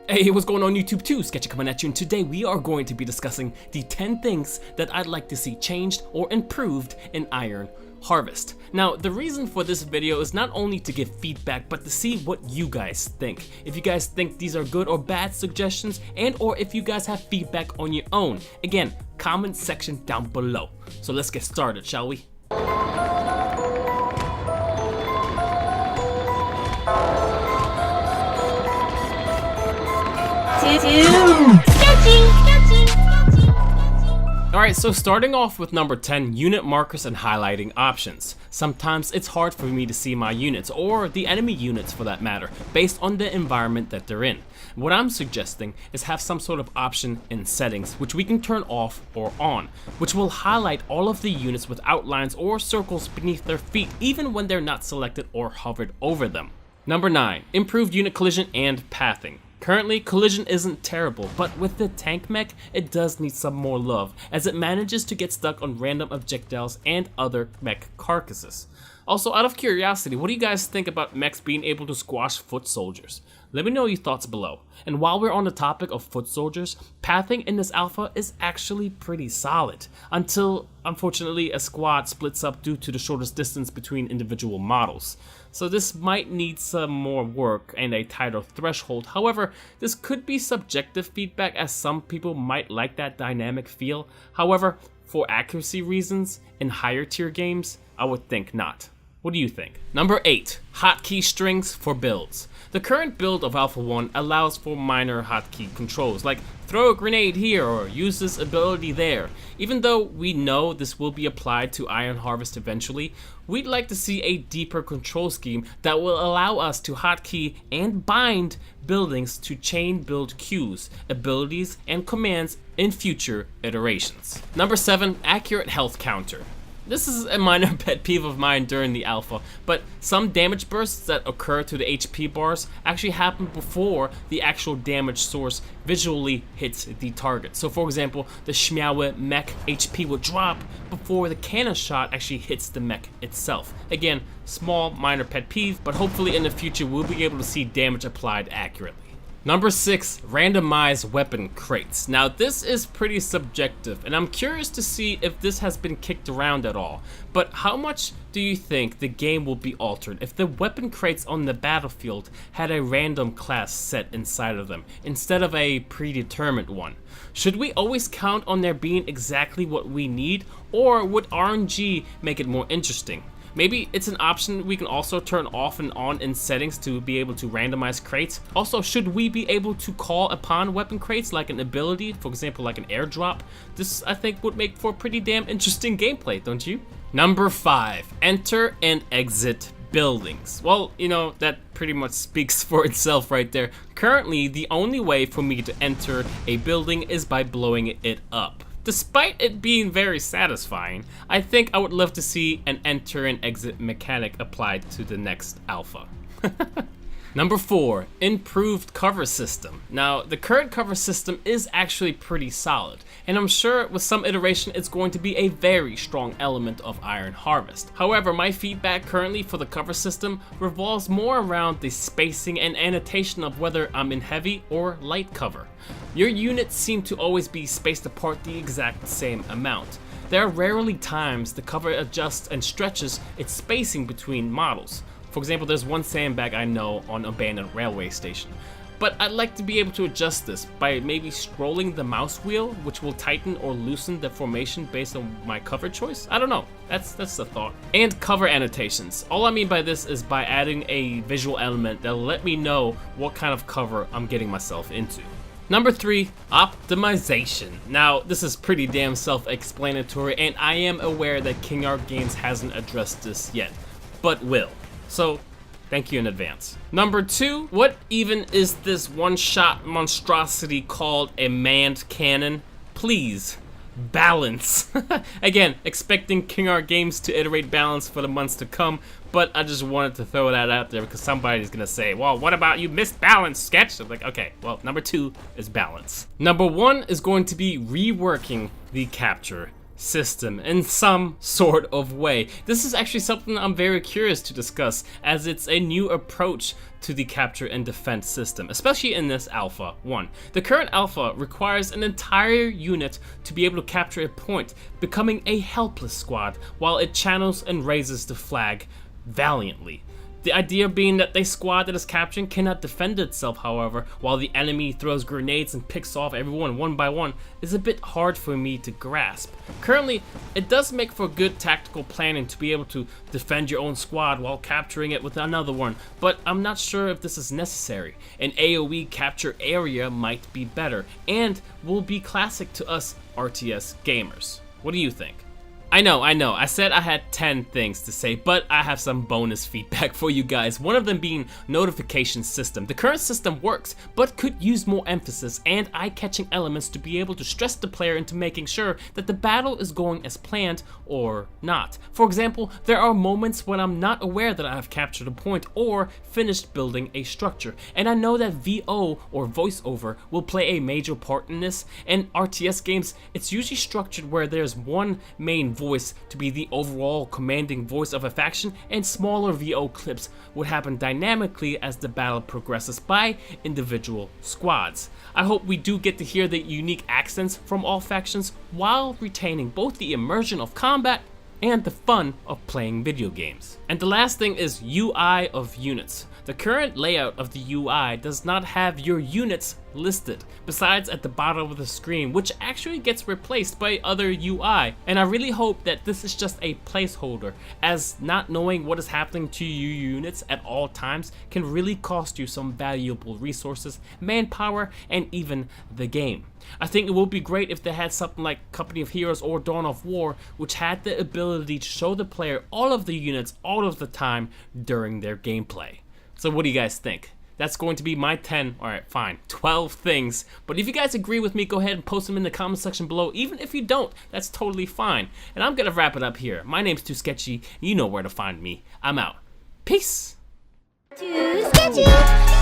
Hey, what's going on YouTube too? Sketchy coming at you, and today we are going to be discussing the 10 things that I'd like to see changed or improved in Iron Harvest. Now, the reason for this video is not only to give feedback, but to see what you guys think. If you guys think these are good or bad suggestions, and or if you guys have feedback on your own. Again, comment section down below. So let's get started, shall we? Alright, so starting off with number 10, unit markers and highlighting options. Sometimes it's hard for me to see my units, or the enemy units for that matter, based on the environment that they're in. What I'm suggesting is have some sort of option in settings, which we can turn off or on, which will highlight all of the units with outlines or circles beneath their feet, even when they're not selected or hovered over them. Number 9, improved unit collision and pathing. Currently, collision isn't terrible, but with the tank mech, it does need some more love, as it manages to get stuck on random objectiles and other mech carcasses. Also, out of curiosity, what do you guys think about mechs being able to squash foot soldiers? Let me know your thoughts below. And while we're on the topic of foot soldiers, pathing in this alpha is actually pretty solid, until unfortunately a squad splits up due to the shortest distance between individual models. So this might need some more work and a tighter threshold. However, this could be subjective feedback, as some people might like that dynamic feel. However, for accuracy reasons, in higher tier games, I would think not. What do you think? Number 8, hotkey strings for builds. The current build of Alpha 1 allows for minor hotkey controls, like throw a grenade here or use this ability there. Even though we know this will be applied to Iron Harvest eventually, we'd like to see a deeper control scheme that will allow us to hotkey and bind buildings to chain build queues, abilities, and commands in future iterations. Number 7, accurate health counter. This is a minor pet peeve of mine during the alpha, but some damage bursts that occur to the HP bars actually happen before the actual damage source visually hits the target. So for example, the Shmiawe mech HP will drop before the cannon shot actually hits the mech itself. Again, small minor pet peeve, but hopefully in the future we'll be able to see damage applied accurately. Number 6, randomized weapon crates. Now this is pretty subjective, and I'm curious to see if this has been kicked around at all. But how much do you think the game will be altered if the weapon crates on the battlefield had a random class set inside of them, instead of a predetermined one? Should we always count on there being exactly what we need, or would RNG make it more interesting? Maybe it's an option we can also turn off and on in settings to be able to randomize crates. Also, should we be able to call upon weapon crates like an ability, for example like an airdrop? This I think would make for pretty damn interesting gameplay, don't you? Number 5, enter and exit buildings. Well, you know, that pretty much speaks for itself right there. Currently, the only way for me to enter a building is by blowing it up. Despite it being very satisfying, I think I would love to see an enter and exit mechanic applied to the next alpha. Number 4, improved cover system. Now, the current cover system is actually pretty solid, and I'm sure with some iteration it's going to be a very strong element of Iron Harvest. However, my feedback currently for the cover system revolves more around the spacing and annotation of whether I'm in heavy or light cover. Your units seem to always be spaced apart the exact same amount. There are rarely times the cover adjusts and stretches its spacing between models. For example, there's one sandbag I know on abandoned railway station. But I'd like to be able to adjust this by maybe scrolling the mouse wheel, which will tighten or loosen the formation based on my cover choice. I don't know, that's the thought. And cover annotations. All I mean by this is by adding a visual element that'll let me know what kind of cover I'm getting myself into. Number 3, optimization. Now, this is pretty damn self-explanatory, and I am aware that King Art Games hasn't addressed this yet, but will. So, thank you in advance. Number 2, what even is this one-shot monstrosity called a manned cannon? Please, balance. Again, expecting King Art Games to iterate balance for the months to come, but I just wanted to throw that out there because somebody's gonna say, well, what about you missed balance, Sketch? I'm like, okay, well, number 2 is balance. Number 1 is going to be reworking the capture system in some sort of way. This is actually something I'm very curious to discuss, as it's a new approach to the capture and defense system, especially in this Alpha 1. The current Alpha requires an entire unit to be able to capture a point, becoming a helpless squad while it channels and raises the flag valiantly. The idea being that the squad that is capturing cannot defend itself, however, while the enemy throws grenades and picks off everyone one by one, is a bit hard for me to grasp. Currently, it does make for good tactical planning to be able to defend your own squad while capturing it with another one, but I'm not sure if this is necessary. An AoE capture area might be better, and will be classic to us RTS gamers. What do you think? I know, I said I had 10 things to say, but I have some bonus feedback for you guys, one of them being notification system. The current system works, but could use more emphasis and eye-catching elements to be able to stress the player into making sure that the battle is going as planned or not. For example, there are moments when I'm not aware that I have captured a point or finished building a structure, and I know that VO or voiceover will play a major part in this. In RTS games, it's usually structured where there's one main voice to be the overall commanding voice of a faction, and smaller VO clips would happen dynamically as the battle progresses by individual squads. I hope we do get to hear the unique accents from all factions while retaining both the immersion of combat and the fun of playing video games. And the last thing is UI of units. The current layout of the UI does not have your units listed, besides at the bottom of the screen, which actually gets replaced by other UI. And I really hope that this is just a placeholder, as not knowing what is happening to your units at all times can really cost you some valuable resources, manpower, and even the game. I think it would be great if they had something like Company of Heroes or Dawn of War, which had the ability to show the player all of the units all of the time during their gameplay. So what do you guys think? That's going to be my 10, alright fine, 12 things. But if you guys agree with me, go ahead and post them in the comment section below. Even if you don't, that's totally fine. And I'm gonna wrap it up here. My name's Too Sketchy, you know where to find me. I'm out. Peace! Too sketchy!